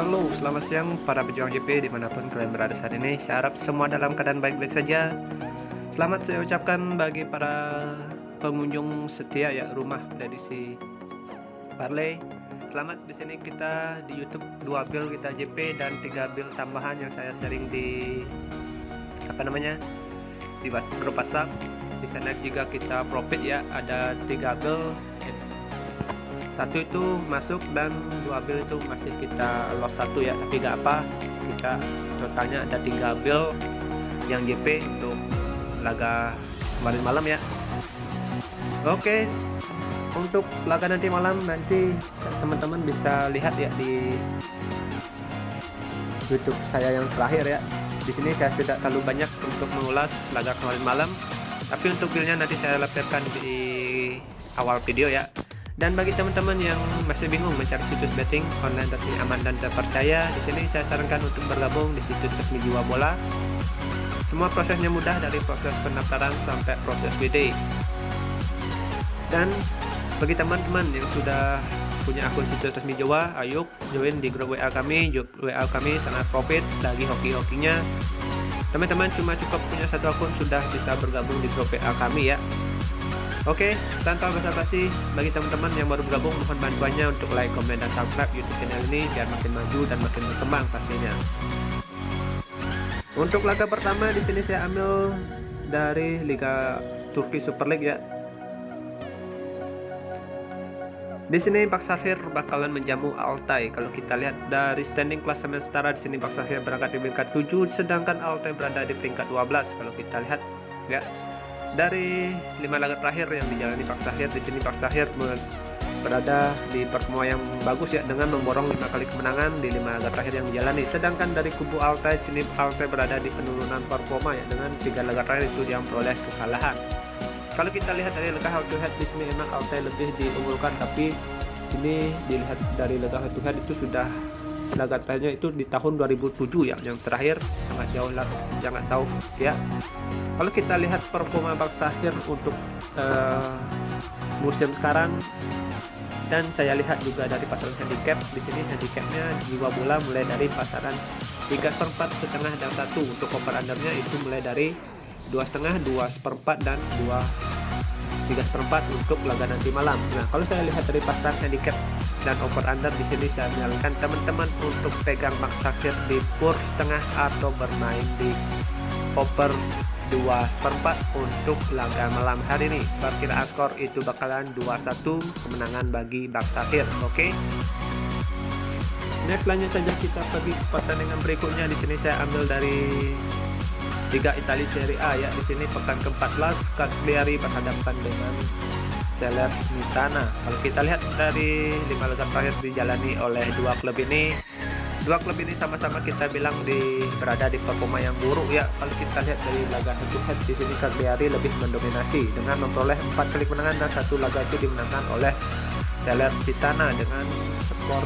Halo, selamat siang para pejuang JP dimanapun kalian berada saat ini. Saya harap semua dalam keadaan baik-baik saja. Selamat saya ucapkan bagi para pengunjung setia ya rumah edisi Parley. Selamat di sini kita di YouTube 2 build kita JP dan 3 build tambahan yang saya sharing di di grup WhatsApp. Di sana juga kita profit ya, ada 3 build. Satu itu masuk dan 2 build itu masih kita loss 1 ya, tapi gak apa, kita totalnya ada 3 build yang JP untuk laga kemarin malam ya. Oke, untuk laga nanti malam nanti teman-teman bisa lihat ya di YouTube saya yang terakhir ya. Di sini saya tidak terlalu banyak untuk mengulas laga kemarin malam, tapi untuk buildnya nanti saya lampirkan di awal video ya. Dan bagi teman-teman yang masih bingung mencari situs betting online resmi aman dan terpercaya, di sini saya sarankan untuk bergabung di situs resmi Jiwa Bola. Semua prosesnya mudah, dari proses pendaftaran sampai proses bidding. Dan bagi teman-teman yang sudah punya akun situs resmi Jawa, ayo join di grup WA kami. WA kami sangat profit lagi hoki-hokinya. Teman-teman cuma cukup punya satu akun sudah bisa bergabung di grup WA kami ya. Oke, tanpa basa-basi, bagi teman-teman yang baru bergabung mohon bantuannya untuk like, komen, dan subscribe YouTube channel ini biar makin maju dan makin berkembang pastinya. Untuk laga pertama di sini saya ambil dari Liga Turki Super League ya. Di sini Başakşehir bakalan menjamu Altay. Kalau kita lihat dari standing klasemen sementara, di sini Başakşehir berangkat di peringkat 7, sedangkan Altay berada di peringkat 12. Kalau kita lihat ya, dari 5 laga terakhir yang dijalani Başakşehir, di sini Başakşehir berada di performa yang bagus ya, dengan memborong 5 kali kemenangan di 5 laga terakhir yang dijalani. Sedangkan dari kubu Altay, sini Altay berada di penurunan performa ya, dengan 3 laga terakhir itu yang memperoleh kekalahan. Kalau kita lihat dari laga head to head, di sini memang Altay lebih diunggulkan, tapi sini dilihat dari laga head to head itu sudah laga terakhirnya itu di tahun 2007 ya, yang terakhir sangat jauh lah, sangat jauh ya. Kalau kita lihat performa Başakşehir untuk musim sekarang, dan saya lihat juga dari pasaran handicap, di sini handicapnya Jiwa Bola mulai dari pasaran 3/4, setengah, dan 1. Untuk over undernya itu mulai dari 2,5, 2/4, dan 3/4 untuk laga nanti malam. Nah, kalau saya lihat dari pasaran handicap dan over under, di sini saya menyarankan teman-teman untuk pegang Başakşehir di pur setengah atau bermain di over 2/4 untuk laga malam hari ini. Perkiraan skor itu bakalan 2-1 kemenangan bagi Başakşehir. Oke. Next, lanjut saja kita pergi ke pertandingan berikutnya. Di sini saya ambil dari Liga Italia Serie A ya. Di sini pekan ke-14 Cagliari berhadapan dengan Salernitana. Kalau kita lihat dari 5 laga terakhir dijalani oleh dua klub ini sama-sama kita bilang berada di performa yang buruk ya. Kalau kita lihat dari laga head to head, di sini Cagliari lebih mendominasi dengan memperoleh 4 kali kemenangan, dan 1 laga itu dimenangkan oleh Salernitana dengan skor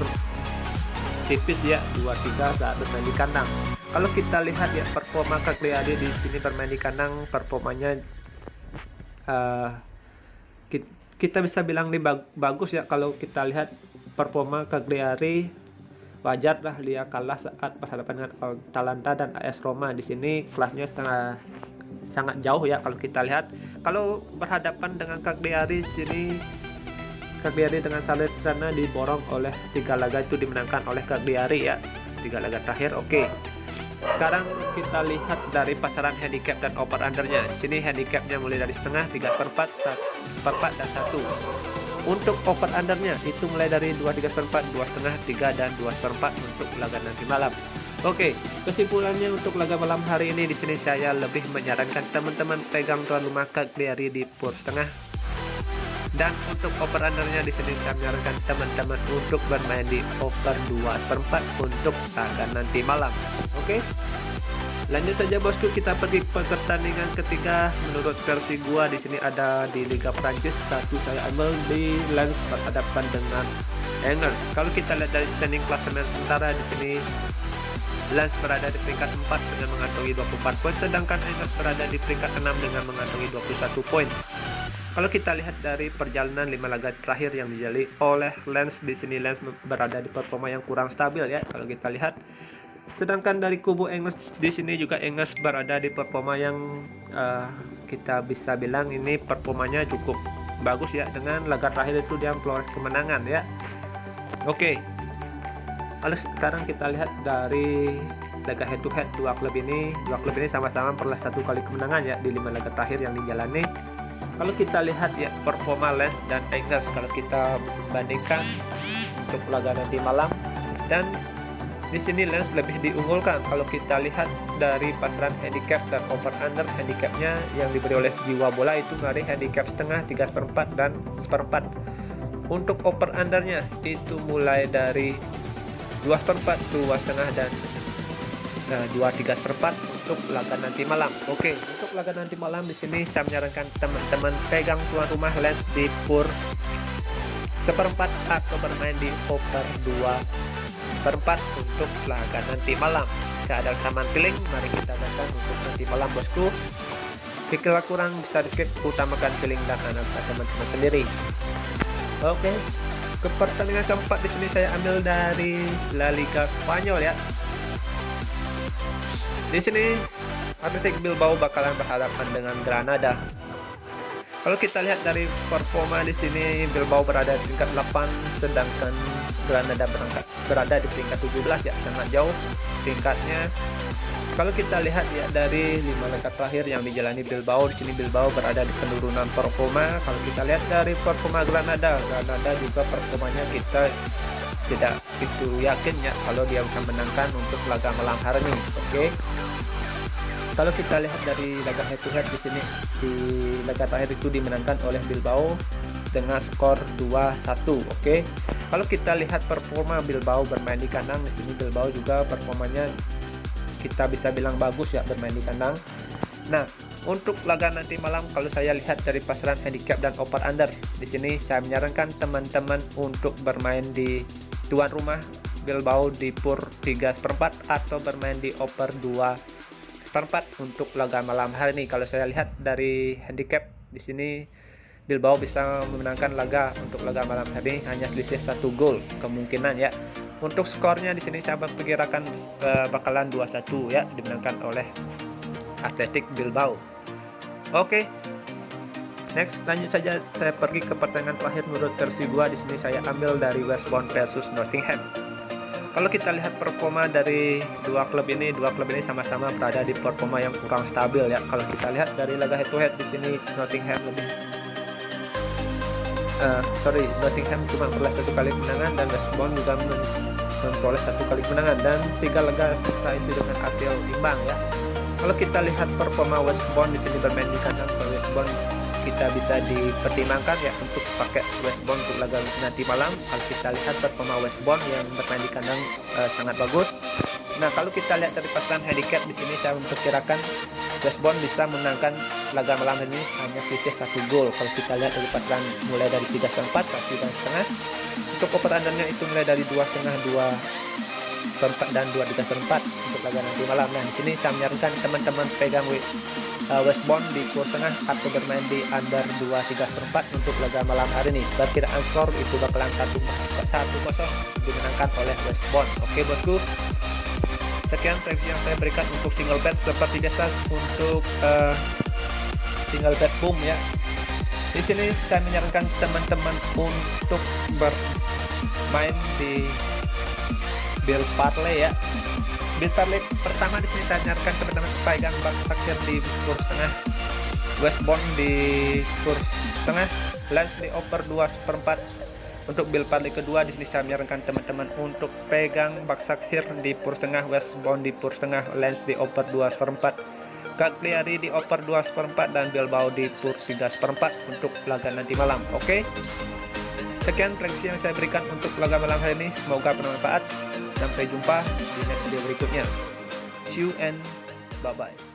tipis ya, 2-3 saat bermain di kandang. Kalau kita lihat ya performa Cagliari di sini bermain di kandang, performanya kita bisa bilang bagus ya. Kalau kita lihat performa Cagliari, wajar lah dia kalah saat berhadapan dengan Atalanta dan AS Roma. Di sini kelasnya sangat jauh ya. Kalau kita lihat, kalau berhadapan dengan Cagliari, sini Cagliari dengan Salernitana diborong oleh 3 laga itu dimenangkan oleh Cagliari ya, 3 laga terakhir. Oke. Sekarang kita lihat dari pasaran handicap dan over undernya. Di sini handicapnya mulai dari setengah, 3/4, 1/4, dan 1. Untuk over undernya itu mulai dari 2/3/4, 2,5, 3, dan 2/4 untuk laga nanti malam. Oke, kesimpulannya untuk laga malam hari ini, di sini saya lebih menyarankan teman-teman pegang tuan rumah Cagliari di pur setengah. Dan untuk over undernya, di sini saya menyarankan teman-teman untuk bermain di over 2/4 untuk laga nanti malam. Oke. Lanjut saja bosku, kita pergi ke pertandingan ketiga. Menurut versi gua, di sini ada di Liga Prancis. Satu saya ambil di Lens berhadapan dengan Angers. Kalau kita lihat dari standing klasemen sementara, di sini Lens berada di peringkat 4 dengan mengantongi 24 poin, sedangkan Angers berada di peringkat 6 dengan mengantongi 21 poin. Kalau kita lihat dari perjalanan 5 laga terakhir yang dijalani oleh Lens, di sini Lens berada di performa yang kurang stabil ya. Kalau kita lihat, sedangkan dari kubu Engels di sini juga Engels berada di performa yang kita bisa bilang ini performanya cukup bagus ya. Dengan laga terakhir itu dia memperoleh kemenangan ya. Oke. Lalu sekarang kita lihat dari laga head to head dua klub ini sama-sama memperoleh 1 kali kemenangan ya di 5 laga terakhir yang dijalani. Kalau kita lihat ya performa Lens dan Engels, kalau kita bandingkan untuk laga nanti malam, dan di sini Lens lebih diunggulkan. Kalau kita lihat dari pasaran handicap dan over under, handicapnya yang diberi oleh Jiwa Bola itu dari handicap setengah, 3/4 dan 1/4. Untuk over undernya itu mulai dari 2/4, 2,5 dan 2/3/4 untuk laga nanti malam. Oke, untuk laga nanti malam di sini saya menyarankan teman-teman pegang tuan rumah Lens di pur 1/4 atau bermain di over 2/4 untuk laga nanti malam. Keadaan saman feeling, mari kita datang untuk nanti malam bosku. Jika kurang bisa di skip, utamakan feeling dan analisa teman-teman sendiri. Oke, ke pertandingan keempat di sini saya ambil dari La Liga Spanyol ya. Di sini Athletic Bilbao bakalan berhadapan dengan Granada. Kalau kita lihat dari performa di sini, Bilbao berada di peringkat 8, sedangkan Granada berada di peringkat 17 ya, sangat jauh tingkatnya. Kalau kita lihat ya dari 5 laga terakhir yang dijalani Bilbao, di sini Bilbao berada di penurunan performa. Kalau kita lihat dari performa Granada juga performanya kita tidak itu yakin ya kalau dia bisa menangkan untuk laga malam hari ini. Oke. Kalau kita lihat dari laga head to head di sini, di laga terakhir itu dimenangkan oleh Bilbao dengan skor 2-1. Oke. Kalau kita lihat performa Bilbao bermain di kandang, di sini Bilbao juga performanya kita bisa bilang bagus ya bermain di kandang. Nah, untuk laga nanti malam kalau saya lihat dari pasaran handicap dan over under, di sini saya menyarankan teman-teman untuk bermain di tuan rumah Bilbao di pur 3/4 atau bermain di over 2/4 untuk laga malam hari ini. Kalau saya lihat dari handicap di sini Bilbao bisa memenangkan laga untuk laga malam hari ini hanya selisih 1 gol kemungkinan ya. Untuk skornya di sini saya memperkirakan bakalan 2-1 ya, dimenangkan oleh Athletic Bilbao. Oke. Next, lanjut saja saya pergi ke pertandingan terakhir menurut versi 2. Di sini saya ambil dari West Brom versus Nottingham. Kalau kita lihat performa dari dua klub ini sama-sama berada di performa yang kurang stabil ya. Kalau kita lihat dari laga head to head di sini Nottingham cuma memperoleh 1 kali kemenangan dan West Brom juga memperoleh 1 kali kemenangan dan 3 laga selesai itu dengan hasil imbang ya. Kalau kita lihat performa West Brom di sini bermain di kandang, West Brom kita bisa dipertimbangkan ya untuk pakai West Brom untuk laga nanti malam. Kalau kita lihat performa West Brom yang bermain di kandang sangat bagus. Nah, kalau kita lihat dari pasaran handicap di sini saya memperkirakan West Brom bisa menangkan laga malam ini hanya selisih 1 gol. Kalau kita lihat dari pasaran mulai dari 3/4, 1,5. Untuk over undernya itu mulai dari 2,5, 2/4 dan 2,3/4 untuk laga nanti malam. Nah, di sini saya menyarankan teman-teman pegang West Brom di skor tengah atau bermain di under 2,3/4 untuk laga malam hari ini. Perkiraan skor itu bakalan 1-0 dimenangkan oleh West Brom. Oke bosku, sekian preview yang saya berikan untuk single bet. Seperti biasa untuk single bet boom ya. Di sini saya menyarankan teman-teman untuk bermain di Bill Parlay ya. Bill Parlay pertama di sini saya menyarankan teman-teman pegang bak sakit di kurs tengah, West Brom di kurs tengah, Lens di over 2/4. Untuk Bill Parlay kedua di sini saya menyarankan teman-teman untuk pegang bak sakit di kurs tengah, West Brom di kurs tengah, Lens di over 2/4. Cagliari di over 2/4 dan Bilbao di pur 3/4 untuk laga nanti malam. Oke. Sekian prediksi yang saya berikan untuk laga malam hari ini. Semoga bermanfaat. Sampai jumpa di next video berikutnya. See you and bye bye.